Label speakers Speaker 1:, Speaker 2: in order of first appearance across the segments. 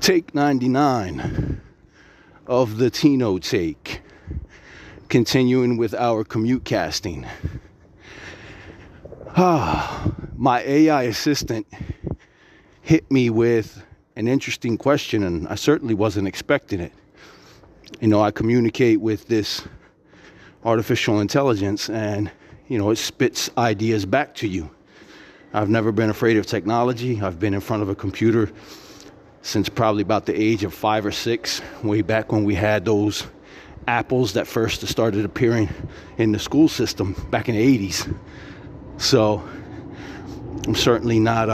Speaker 1: Take 99 of the Tino take, continuing with our commute casting. My AI assistant hit me with an interesting question, and I certainly wasn't expecting it. You know, I communicate with this artificial intelligence, and, you know, it spits ideas back to you. I've never been afraid of technology. I've been in front of a computer since probably about the age of 5 or 6, way back when we had those apples that first started appearing in the school system back in the 80s. So I'm certainly not,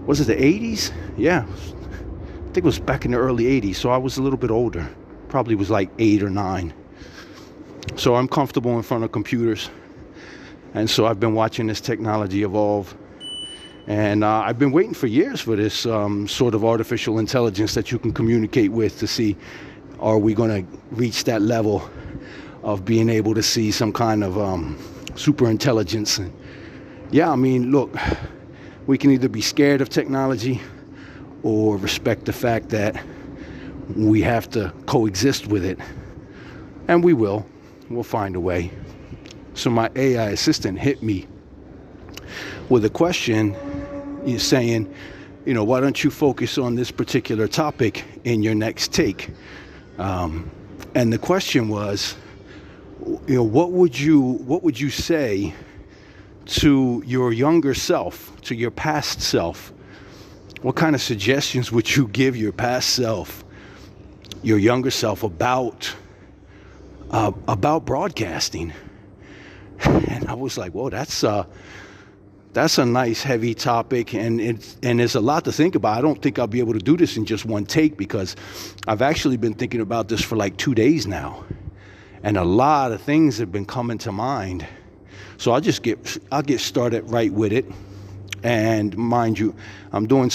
Speaker 1: was it the 80s? Yeah, I think it was back in the early 80s. So I was a little bit older, probably was like 8 or 9. So I'm comfortable in front of computers. And so I've been watching this technology evolve. And I've been waiting for years for this sort of artificial intelligence that you can communicate with to see, are we going to reach that level of being able to see some kind of super intelligence? And yeah, I mean, look, we can either be scared of technology or respect the fact that we have to coexist with it. And we will. We'll find a way. So my AI assistant hit me with a question. He's saying, you know, why don't you focus on this particular topic in your next take? And the question was, you know, what would you say to your younger self, to your past self? What kind of suggestions would you give your past self, your younger self, about broadcasting? And I was like, whoa, that's a nice heavy topic, and there's a lot to think about. I don't think I'll be able to do this in just one take, because I've actually been thinking about this for like 2 days now, and a lot of things have been coming to mind. So I'll get started right with it. And mind you, I'm doing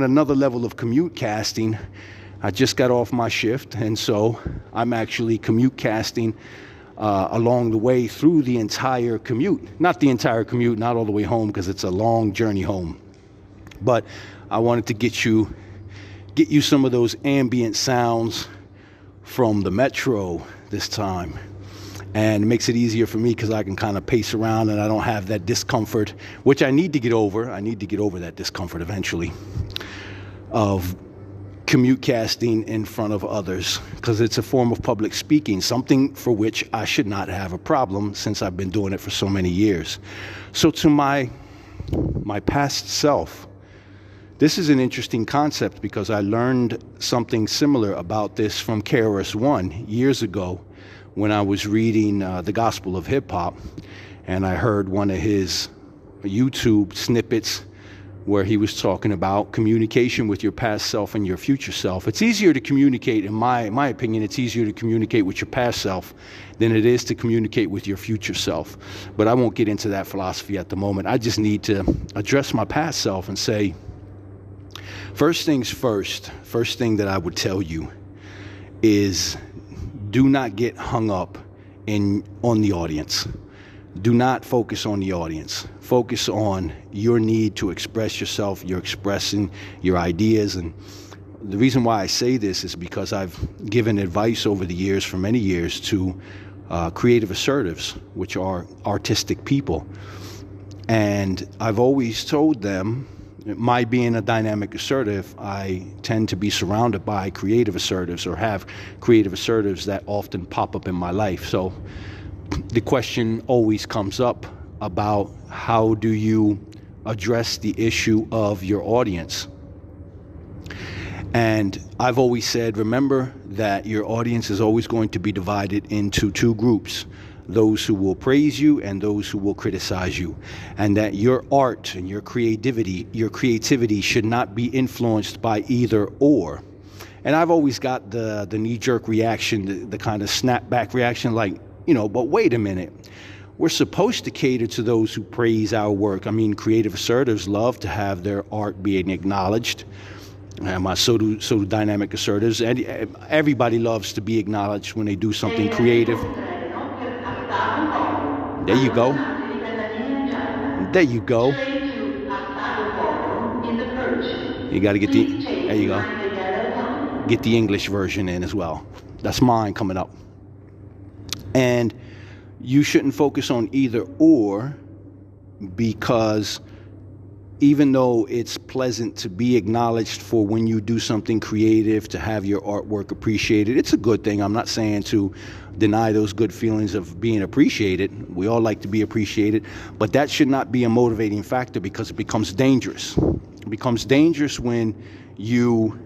Speaker 1: another level of commute casting. I just got off my shift, and so I'm actually commute casting along the way through the entire commute. Not the entire commute, not all the way home, because it's a long journey home. But I wanted to get you some of those ambient sounds from the metro this time. And it makes it easier for me because I can kind of pace around and I don't have that discomfort, which I need to get over. I need to get over that discomfort eventually of commute casting in front of others, because it's a form of public speaking, something for which I should not have a problem since I've been doing it for so many years. So to my past self, this is an interesting concept, because I learned something similar about this from KRS-One years ago when I was reading the Gospel of Hip Hop, and I heard one of his YouTube snippets where he was talking about communication with your past self and your future self. It's easier to communicate, in my opinion, it's easier to communicate with your past self than it is to communicate with your future self. But I won't get into that philosophy at the moment. I just need to address my past self and say, first things first, first thing that I would tell you is, do not get hung up on the audience. Do not focus on the audience. Focus on your need to express yourself. You're expressing your ideas. And the reason why I say this is because I've given advice over the years, for many years, to creative assertives, which are artistic people. And I've always told them, my being a dynamic assertive, I tend to be surrounded by creative assertives, or have creative assertives that often pop up in my life. So the question always comes up about, how do you address the issue of your audience? And I've always said, remember that your audience is always going to be divided into two groups: those who will praise you and those who will criticize you, and that your art and your creativity should not be influenced by either or. And I've always got the knee-jerk reaction, the kind of snap-back reaction, like, you know, but wait a minute. We're supposed to cater to those who praise our work. I mean, creative assertives love to have their art being acknowledged. So do dynamic assertives. And everybody loves to be acknowledged when they do something creative. There you go. There you go. You got to get the... There you go. Get the English version in as well. That's mine coming up. And you shouldn't focus on either or, because even though it's pleasant to be acknowledged for when you do something creative, to have your artwork appreciated, it's a good thing. I'm not saying to deny those good feelings of being appreciated. We all like to be appreciated, but that should not be a motivating factor, because it becomes dangerous. It becomes dangerous when you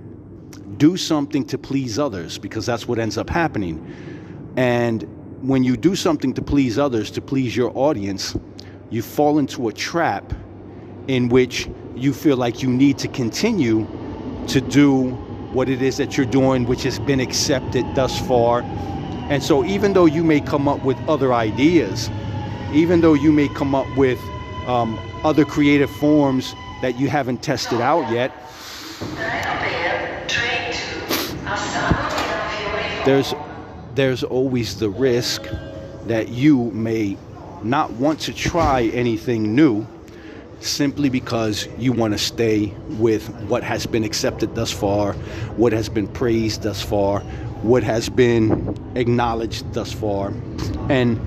Speaker 1: do something to please others, because that's what ends up happening. And when you do something to please others, to please your audience, you fall into a trap in which you feel like you need to continue to do what it is that you're doing, which has been accepted thus far. And so even though you may come up with other ideas, even though you may come up with other creative forms that you haven't tested out yet, there's always the risk that you may not want to try anything new, simply because you want to stay with what has been accepted thus far, what has been praised thus far, what has been acknowledged thus far. And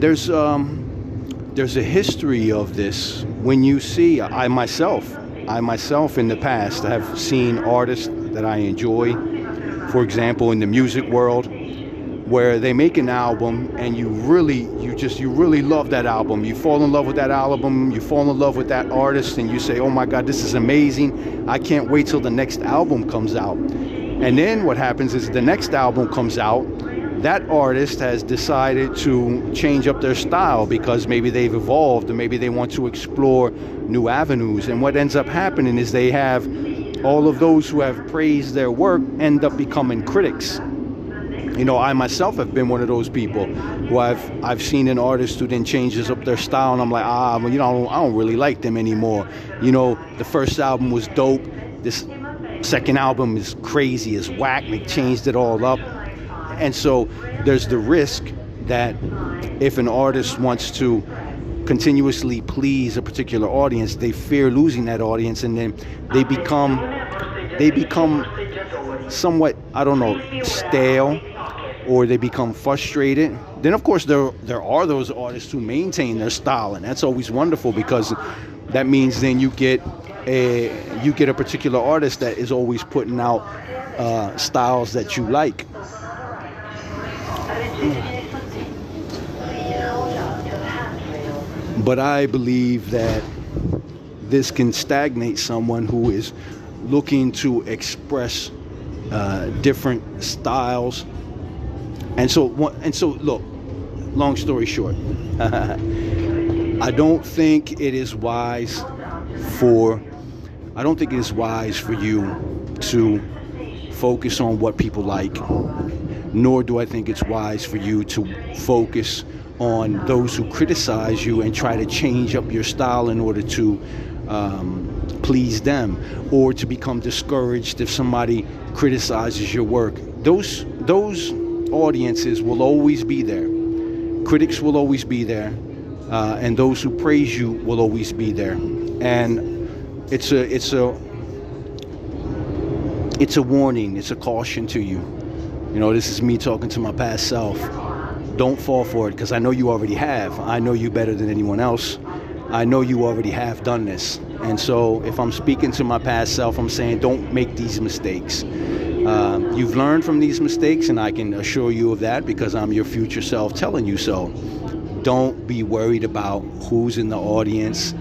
Speaker 1: there's a history of this. When you see, I myself in the past have seen artists that I enjoy, for example, in the music world, where they make an album and you really love that album. You fall in love with that album, you fall in love with that artist, and you say, oh my God, this is amazing. I can't wait till the next album comes out. And then what happens is the next album comes out, that artist has decided to change up their style because maybe they've evolved, or maybe they want to explore new avenues. And what ends up happening is they have all of those who have praised their work end up becoming critics. You know, I myself have been one of those people who I've seen an artist who then changes up their style, and I'm like, well, you know, I don't really like them anymore. You know, the first album was dope. This second album is crazy, is whack. They changed it all up. And so there's the risk that if an artist wants to continuously please a particular audience, they fear losing that audience, and then they become somewhat, I don't know, stale, or they become frustrated. Then of course there are those artists who maintain their style, and that's always wonderful, because that means then you get a particular artist that is always putting out styles that you like. But I believe that this can stagnate someone who is looking to express different styles. And so look, long story short, I don't think it is wise for you to focus on what people like, nor do I think it's wise for you to focus on those who criticize you and try to change up your style in order to please them, or to become discouraged if somebody criticizes your work. Those audiences will always be there. Critics will always be there, and those who praise you will always be there. And it's a warning, it's a caution to you. You know, this is me talking to my past self. Don't fall for it, because I know you already have. I know you better than anyone else. I know you already have done this. And so if I'm speaking to my past self, I'm saying don't make these mistakes. You've learned from these mistakes, and I can assure you of that because I'm your future self telling you so. Don't be worried about who's in the audience,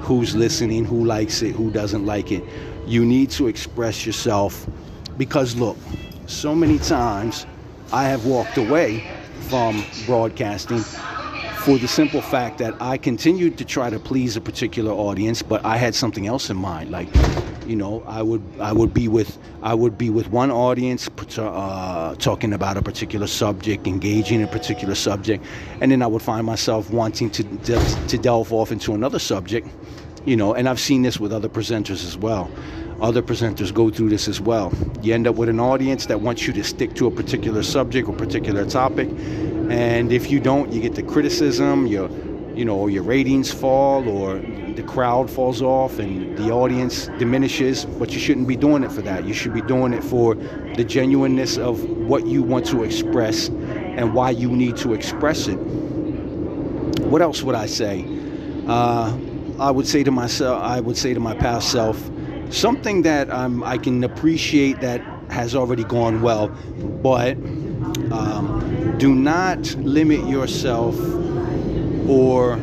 Speaker 1: who's listening, who likes it, who doesn't like it. You need to express yourself, because look, so many times I have walked away from broadcasting for the simple fact that I continued to try to please a particular audience, but I had something else in mind. Like, you know, I would be with one audience talking about a particular subject, engaging in a particular subject, and then I would find myself wanting to delve off into another subject, you know. And I've seen this with other presenters as well. Other presenters go through this as well. You end up with an audience that wants you to stick to a particular subject or particular topic, and if you don't, you get the criticism, your ratings fall, or the crowd falls off and the audience diminishes, but you shouldn't be doing it for that. You should be doing it for the genuineness of what you want to express and why you need to express it. What else would I say? I would say to myself, I would say to my past self, something that I can appreciate that has already gone well, but do not limit yourself or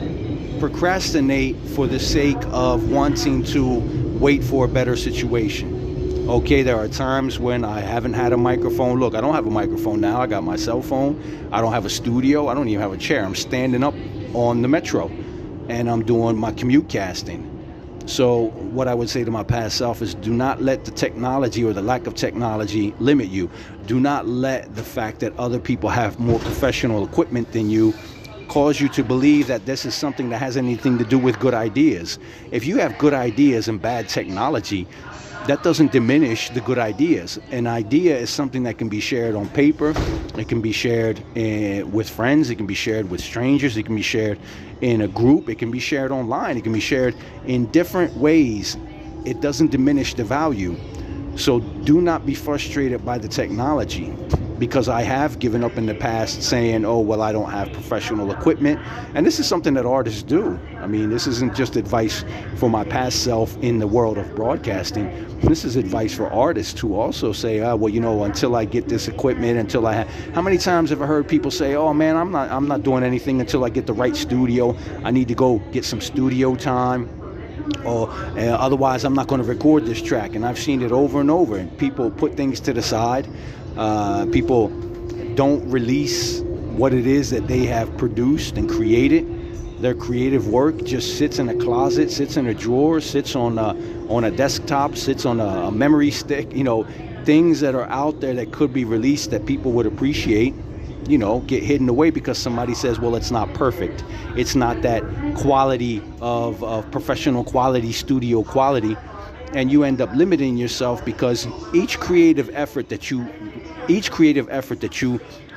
Speaker 1: procrastinate for the sake of wanting to wait for a better situation. Okay, there are times when I haven't had a microphone. Look, I don't have a microphone now. I got my cell phone. I don't have a studio. I don't even have a chair. I'm standing up on the metro and I'm doing my commute casting. So what I would say to my past self is, do not let the technology or the lack of technology limit you. Do not let the fact that other people have more professional equipment than you cause you to believe that this is something that has anything to do with good ideas. If you have good ideas and bad technology, that doesn't diminish the good ideas. An idea is something that can be shared on paper. It can be shared with friends. It can be shared with strangers. It can be shared in a group. It can be shared online. It can be shared in different ways. It doesn't diminish the value. So do not be frustrated by the technology, because I have given up in the past saying, oh, well, I don't have professional equipment. And this is something that artists do. I mean, this isn't just advice for my past self in the world of broadcasting. This is advice for artists to also say, well, you know, until I get this equipment, until I have. How many times have I heard people say, oh, man, I'm not doing anything until I get the right studio. I need to go get some studio time. Or otherwise I'm not going to record this track. And I've seen it over and over. And people put things to the side. People don't release what it is that they have produced and created. Their creative work just sits in a closet, sits in a drawer, sits on a desktop, sits on a memory stick. You know, things that are out there that could be released that people would appreciate, you know, get hidden away because somebody says, well, it's not perfect. It's not that quality of professional quality, studio quality. And you end up limiting yourself because each creative effort that you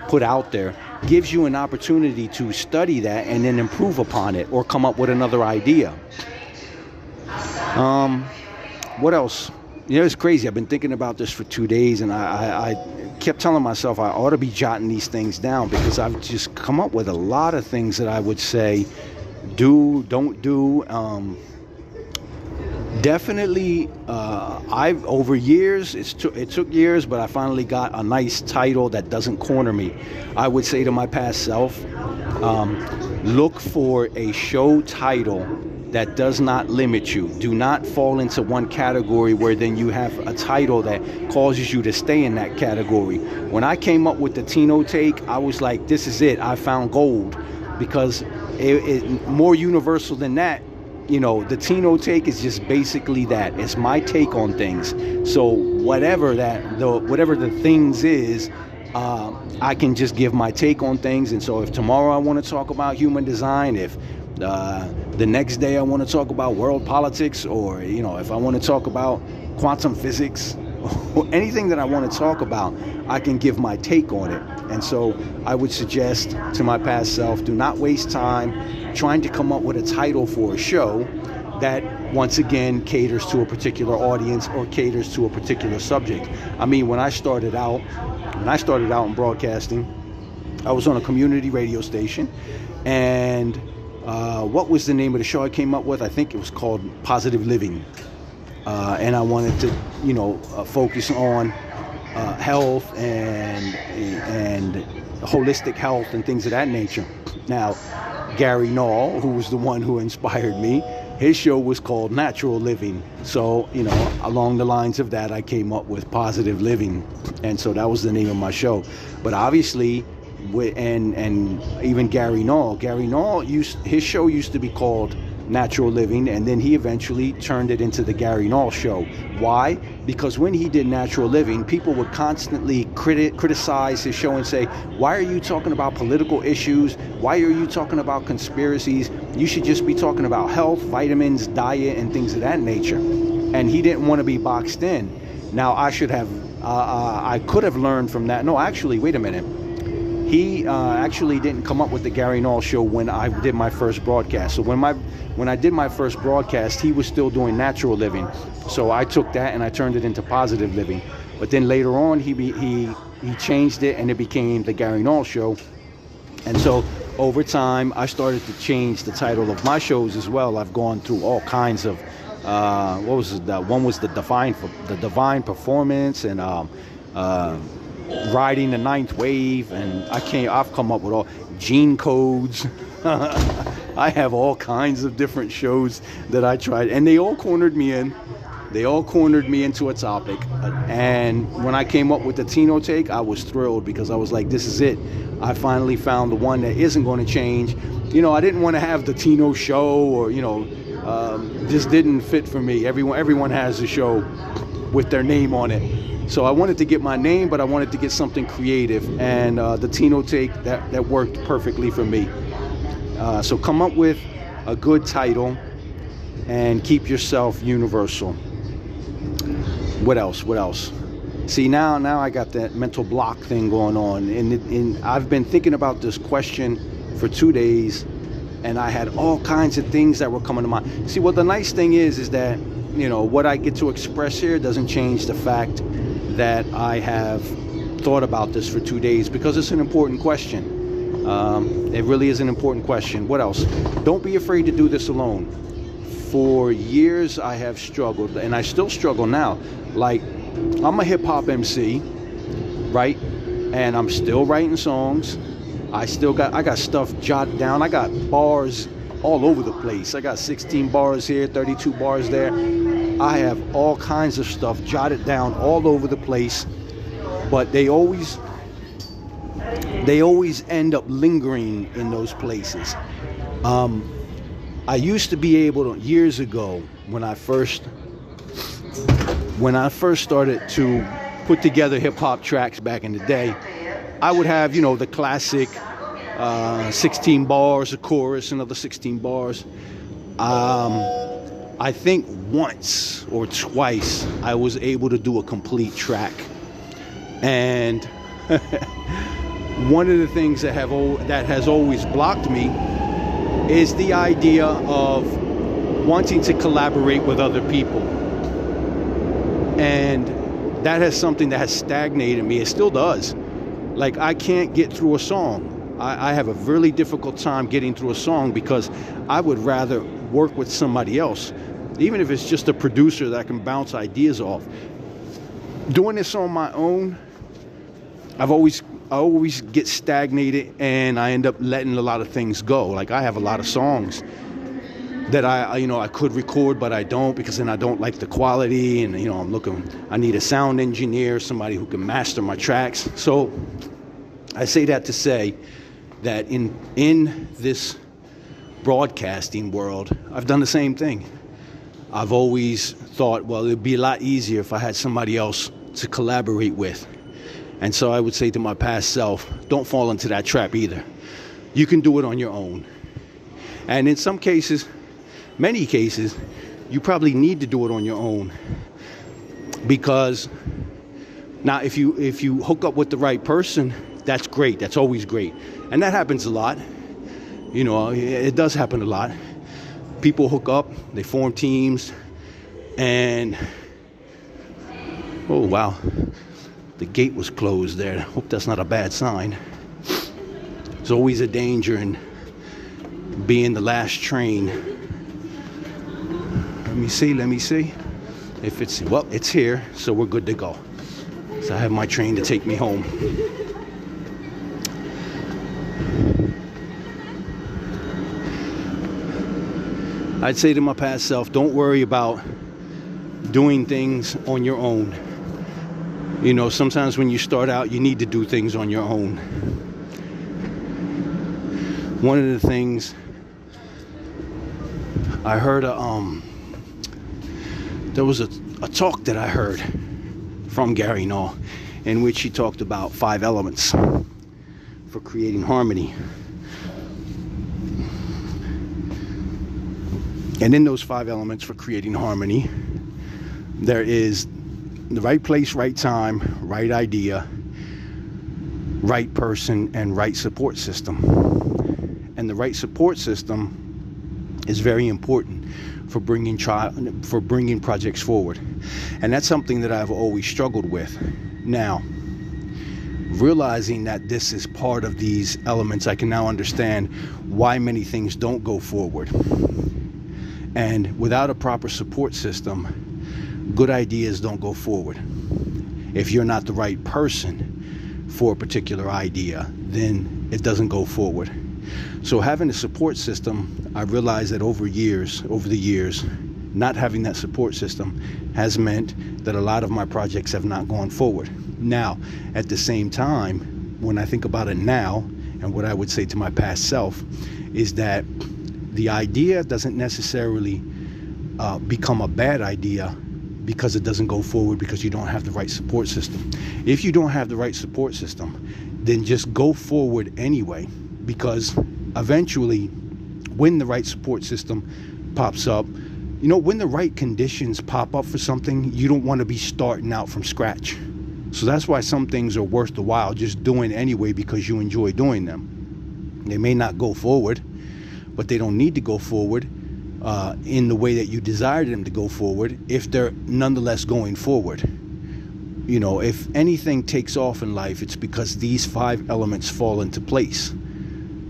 Speaker 1: put out there gives you an opportunity to study that and then improve upon it or come up with another idea. What else? You know, it's crazy. I've been thinking about this for 2 days, and I kept telling myself I ought to be jotting these things down, because I've just come up with a lot of things that I would say do, don't do. Definitely, I've over years, it took years, but I finally got a nice title that doesn't corner me. I would say to my past self, look for a show title that does not limit you. Do not fall into one category where then you have a title that causes you to stay in that category. When I came up with the Tino take, I was like, this is it. I found gold, because it more universal than that. You know, the Tino take is just basically that. It's my take on things. So whatever the things is, I can just give my take on things. And so if tomorrow I want to talk about human design, if the next day I want to talk about world politics, or, you know, if I want to talk about quantum physics, or anything that I want to talk about, I can give my take on it. And so I would suggest to my past self, do not waste time trying to come up with a title for a show that, once again, caters to a particular audience or caters to a particular subject. I mean, when I started out in broadcasting, I was on a community radio station, and what was the name of the show I came up with? I think it was called Positive Living. And I wanted to, you know, focus on health and holistic health and things of that nature. Now, Gary Null, who was the one who inspired me, his show was called Natural Living. So, you know, along the lines of that, I came up with Positive Living. And so that was the name of my show. But obviously, and even Gary Null, his show used to be called Natural Living, and then he eventually turned it into the Gary Null Show. Why? Because when he did Natural Living, people would constantly criticize his show and say, why are you talking about political issues? Why are you talking about conspiracies? You should just be talking about health, vitamins, diet, and things of that nature. And he didn't want to be boxed in. Now, I could have learned from that. No, actually, wait a minute. He actually didn't come up with the Gary Null show when I did my first broadcast. So when I did my first broadcast, he was still doing natural living. So I took that and I turned it into positive living. But then later on, he changed it and it became the Gary Null show. And so over time, I started to change the title of my shows as well. I've gone through all kinds of, what was it? One was the divine performance, and riding the ninth wave, and I've come up with all gene codes. I have all kinds of different shows that I tried, and they all cornered me in. They all cornered me into a topic. And when I came up with the Tino take, I was thrilled, because I was like, this is it. I finally found the one that isn't going to change. You know, I didn't want to have the Tino show, or, you know, just didn't fit for me. Everyone has a show with their name on it. So I wanted to get my name, but I wanted to get something creative. And the Tino take, that worked perfectly for me. So come up with a good title and keep yourself universal. What else? See, now I got that mental block thing going on. And I've been thinking about this question for 2 days, and I had all kinds of things that were coming to mind. See, what the nice thing is that, you know, what I get to express here doesn't change the fact that I have thought about this for 2 days, because it's an important question. It really is an important question. What else? Don't be afraid to do this alone. For years I have struggled, and I still struggle now. Like, I'm a hip hop MC, right? And I'm still writing songs. I got stuff jotted down. I got bars all over the place. I got 16 bars here, 32 bars there. I have all kinds of stuff jotted down all over the place, but they always end up lingering in those places. I used to be able to, years ago, when I first started to put together hip hop tracks back in the day, I would have, you know, the classic 16 bars, a chorus, another 16 bars. I think once or twice I was able to do a complete track. And one of the things that has always blocked me is the idea of wanting to collaborate with other people. And that has something that has stagnated me. It still does. Like, I can't get through a song. I have a really difficult time getting through a song, because I would rather work with somebody else, even if it's just a producer that I can bounce ideas off. Doing this on my own, I always get stagnated, and I end up letting a lot of things go. Like, I have a lot of songs that I could record, but I don't, because then I don't like the quality, and, you know, I need a sound engineer, somebody who can master my tracks. So I say that to say that in this broadcasting world, I've done the same thing. I've always thought, well, it'd be a lot easier if I had somebody else to collaborate with. And so I would say to my past self, don't fall into that trap either. You can do it on your own. And in some cases, many cases, you probably need to do it on your own. Because now if you hook up with the right person, that's great. That's always great. And that happens a lot. You know, it does happen a lot. People hook up, they form teams, and oh wow, the gate was closed there. Hope that's not a bad sign. There's always a danger in being the last train. Let me see. If it's here, so we're good to go. So I have my train to take me home. I'd say to my past self, don't worry about doing things on your own. You know, sometimes when you start out, you need to do things on your own. One of the things I heard, there was a talk that I heard from Gary Null, in which he talked about 5 elements for creating harmony. And in those 5 elements for creating harmony, there is the right place, right time, right idea, right person and right support system. And the right support system is very important for bringing projects forward. And that's something that I've always struggled with. Now, realizing that this is part of these elements, I can now understand why many things don't go forward. And without a proper support system, good ideas don't go forward. If you're not the right person for a particular idea, then it doesn't go forward. So having a support system, I realized that over the years, not having that support system has meant that a lot of my projects have not gone forward. Now, at the same time, when I think about it now, and what I would say to my past self, is that the idea doesn't necessarily become a bad idea because it doesn't go forward because you don't have the right support system. If you don't have the right support system, then just go forward anyway, because eventually, when the right support system pops up, when the right conditions pop up for something, you don't want to be starting out from scratch. So that's why some things are worth the while just doing anyway, because you enjoy doing them. They may not go forward, but they don't need to go forward in the way that you desire them to go forward if they're nonetheless going forward. If anything takes off in life, it's because these 5 elements fall into place.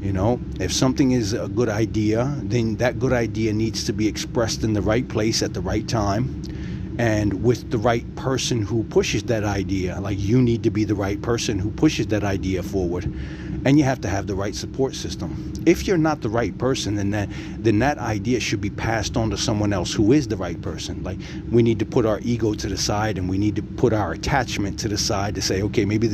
Speaker 1: If something is a good idea, then that good idea needs to be expressed in the right place at the right time and with the right person who pushes that idea. Like, you need to be the right person who pushes that idea forward, and you have to have the right support system. If you're not the right person, then that idea should be passed on to someone else who is the right person. Like, we need to put our ego to the side, and we need to put our attachment to the side to say, okay, maybe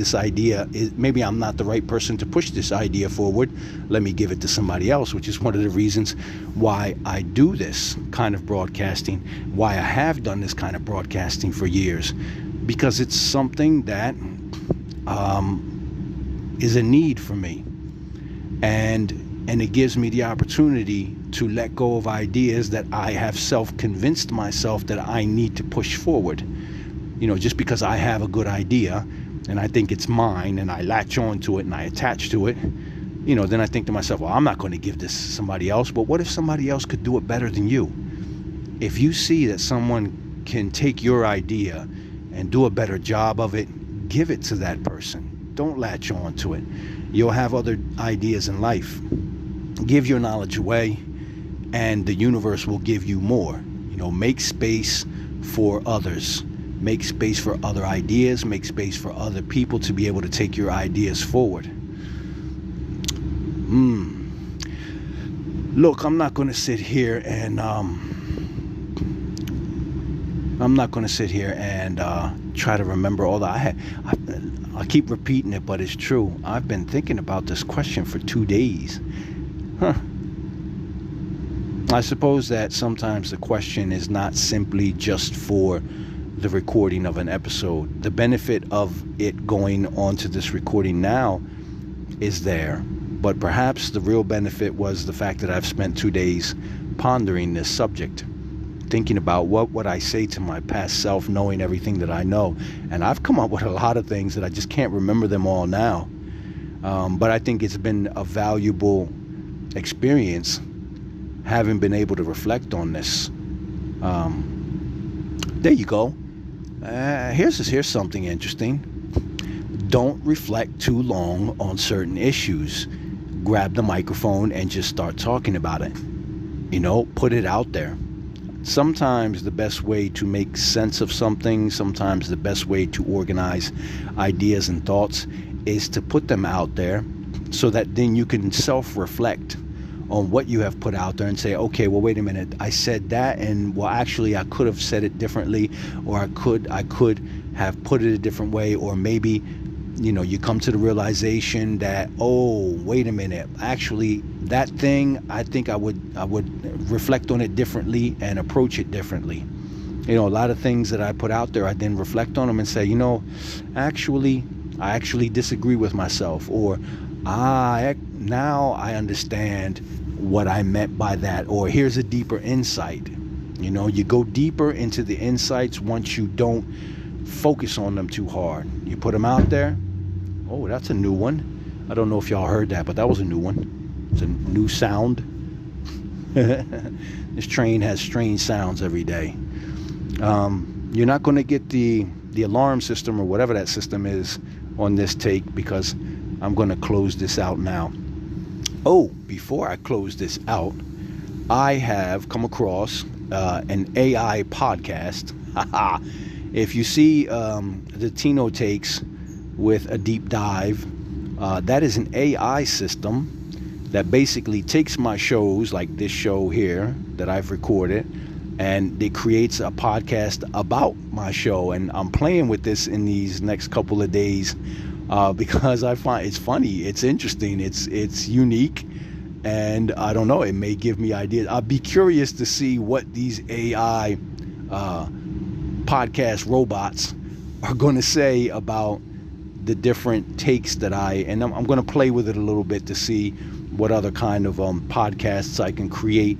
Speaker 1: I'm not the right person to push this idea forward. Let me give it to somebody else, which is one of the reasons why I do this kind of broadcasting, why I have done this kind of broadcasting for years, because it's something that is a need for me, and it gives me the opportunity to let go of ideas that I have self-convinced myself that I need to push forward. Just because I have a good idea and I think it's mine and I latch on to it and I attach to it, then I think to myself, well, I'm not going to give this to somebody else. But what if somebody else could do it better than you? If you see that someone can take your idea and do a better job of it, give it to that person. Don't latch on to it. You'll have other ideas in life. Give your knowledge away, and the universe will give you more. Make space for others. Make space for other ideas. Make space for other people to be able to take your ideas forward. Look, I'm not going to sit here and try to remember all that. I keep repeating it, but it's true. I've been thinking about this question for 2 days. I suppose that sometimes the question is not simply just for the recording of an episode. The benefit of it going on to this recording now is there. But perhaps the real benefit was the fact that I've spent 2 days pondering this subject, thinking about what would I say to my past self, knowing everything that I know. And I've come up with a lot of things that I just can't remember them all now. But I think it's been a valuable experience having been able to reflect on this. There you go. Here's something interesting. Don't reflect too long on certain issues. Grab the microphone and just start talking about it. Put it out there. Sometimes the best way to make sense of something, sometimes the best way to organize ideas and thoughts is to put them out there, so that then you can self-reflect on what you have put out there and say, okay, well, wait a minute, I said that, and well, actually I could have said it differently, or I could have put it a different way, or maybe you come to the realization that, oh, wait a minute, actually that thing, I think I would reflect on it differently and approach it differently. A lot of things that I put out there, I then reflect on them and say, actually, I actually disagree with myself, or now I understand what I meant by that, or here's a deeper insight. You go deeper into the insights once you don't focus on them too hard. You put them out there, Oh, that's a new one. I don't know if y'all heard that, but that was a new one. It's a new sound. This train has strange sounds every day. You're not going to get the alarm system or whatever that system is on this take, because I'm going to close this out now. Oh, before I close this out, I have come across an AI podcast. If you see the Tino takes with a deep dive, that is an AI system that basically takes my shows, like this show here that I've recorded, and it creates a podcast about my show. And I'm playing with this in these next couple of days because I find it's funny, it's interesting, it's unique, and I don't know, it may give me ideas. I'll be curious to see what these AI podcast robots are going to say about the different takes that I'm going to play with it a little bit to see what other kind of podcasts I can create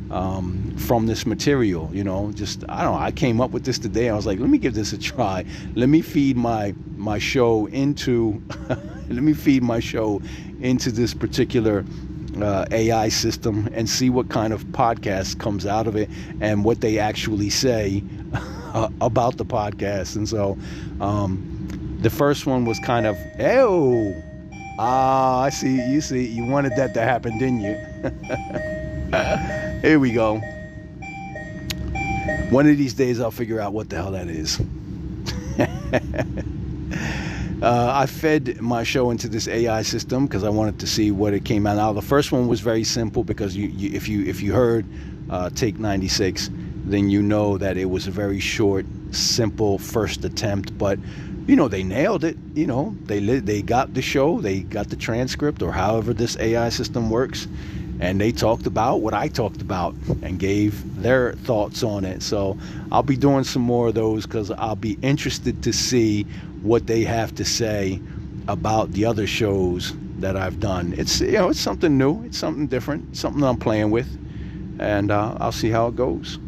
Speaker 1: from this material. You know, just, I don't know, I came up with this today. I was like, let me give this a try. Let me feed my show into let me feed my show into this particular AI system and see what kind of podcast comes out of it and what they actually say about the podcast. And so the first one was kind of, I see, you wanted that to happen, didn't you? Here we go. One of these days I'll figure out what the hell that is. I fed my show into this AI system because I wanted to see what it came out. Now, the first one was very simple because if you heard Take 96, then you know that it was a very short, simple first attempt. But you know, they nailed it. You know, they got the show, they got the transcript, or however this AI system works, and they talked about what I talked about and gave their thoughts on it. So I'll be doing some more of those because I'll be interested to see what they have to say about the other shows that I've done. It's, you know, it's something new, it's something different, something I'm playing with, and I'll see how it goes.